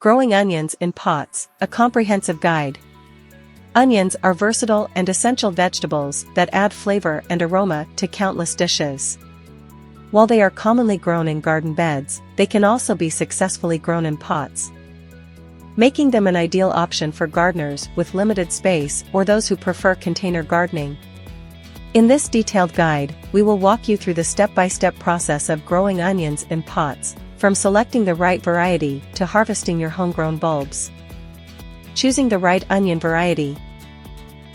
Growing onions in pots, a comprehensive guide. Onions are versatile and essential vegetables that add flavor and aroma to countless dishes. While they are commonly grown in garden beds, they can also be successfully grown in pots, making them an ideal option for gardeners with limited space or those who prefer container gardening. In this detailed guide, we will walk you through the step-by-step process of growing onions in pots, from selecting the right variety to harvesting your homegrown bulbs. Choosing the right onion variety.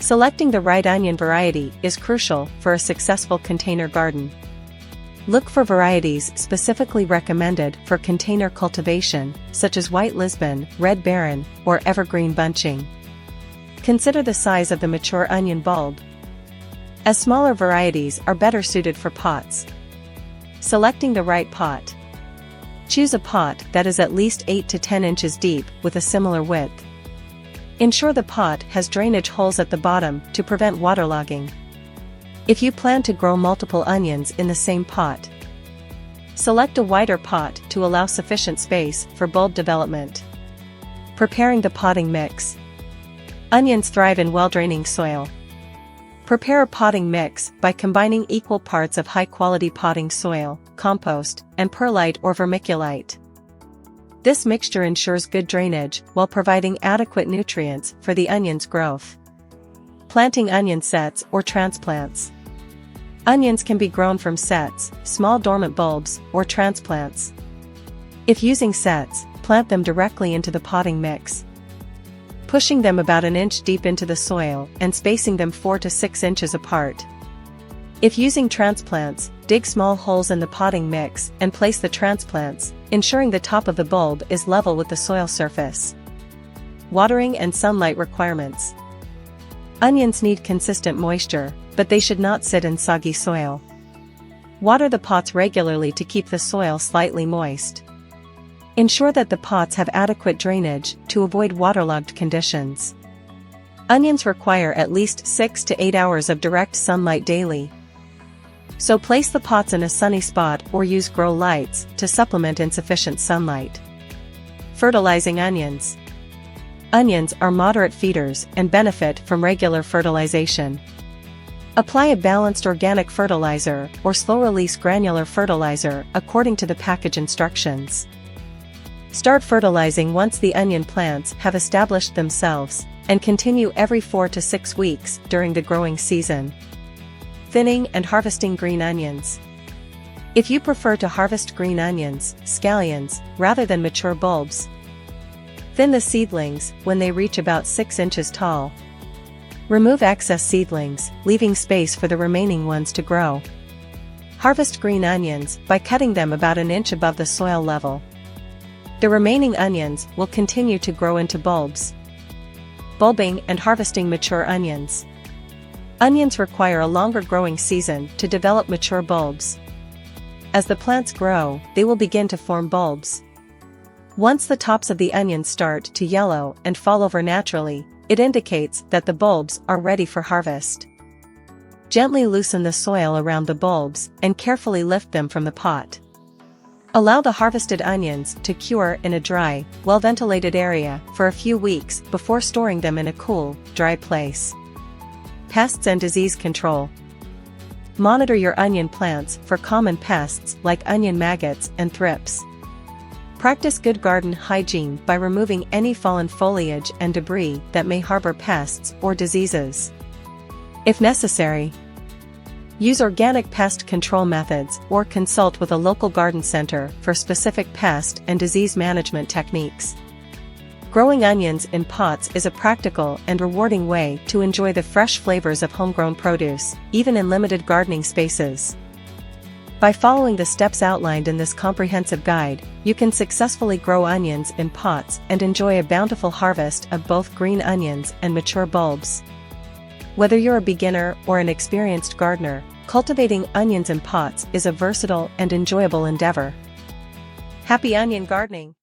Selecting the right onion variety is crucial for a successful container garden. Look for varieties specifically recommended for container cultivation, such as White Lisbon, Red Baron, or Evergreen Bunching. Consider the size of the mature onion bulb, as smaller varieties are better suited for pots. Selecting the right pot. Choose a pot that is at least 8 to 10 inches deep with a similar width. Ensure the pot has drainage holes at the bottom to prevent waterlogging. If you plan to grow multiple onions in the same pot, select a wider pot to allow sufficient space for bulb development. Preparing the potting mix. Onions thrive in well-draining soil. Prepare a potting mix by combining equal parts of high-quality potting soil, compost, and perlite or vermiculite. This mixture ensures good drainage while providing adequate nutrients for the onion's growth. Planting onion sets or transplants. Onions can be grown from sets, small dormant bulbs, or transplants. If using sets, plant them directly into the potting mix, pushing them about an inch deep into the soil and spacing them 4 to 6 inches apart. If using transplants, dig small holes in the potting mix and place the transplants, ensuring the top of the bulb is level with the soil surface. Watering and sunlight requirements. Onions need consistent moisture, but they should not sit in soggy soil. Water the pots regularly to keep the soil slightly moist. Ensure that the pots have adequate drainage to avoid waterlogged conditions. Onions require at least 6 to 8 hours of direct sunlight daily, so place the pots in a sunny spot or use grow lights to supplement insufficient sunlight. Fertilizing onions. Onions are moderate feeders and benefit from regular fertilization. Apply a balanced organic fertilizer or slow-release granular fertilizer according to the package instructions. Start fertilizing once the onion plants have established themselves, and continue every 4 to 6 weeks during the growing season. Thinning and harvesting green onions. If you prefer to harvest green onions, scallions, rather than mature bulbs, thin the seedlings when they reach about 6 inches tall. Remove excess seedlings, leaving space for the remaining ones to grow. Harvest green onions by cutting them about an inch above the soil level. The remaining onions will continue to grow into bulbs. Bulbing and harvesting mature onions. Onions require a longer growing season to develop mature bulbs. As the plants grow, they will begin to form bulbs. Once the tops of the onions start to yellow and fall over naturally, it indicates that the bulbs are ready for harvest. Gently loosen the soil around the bulbs and carefully lift them from the pot. Allow the harvested onions to cure in a dry, well-ventilated area for a few weeks before storing them in a cool, dry place. Pests and disease control. Monitor your onion plants for common pests like onion maggots and thrips. Practice good garden hygiene by removing any fallen foliage and debris that may harbor pests or diseases. If necessary, use organic pest control methods or consult with a local garden center for specific pest and disease management techniques. Growing onions in pots is a practical and rewarding way to enjoy the fresh flavors of homegrown produce, even in limited gardening spaces. By following the steps outlined in this comprehensive guide, you can successfully grow onions in pots and enjoy a bountiful harvest of both green onions and mature bulbs. Whether you're a beginner or an experienced gardener, cultivating onions in pots is a versatile and enjoyable endeavor. Happy onion gardening!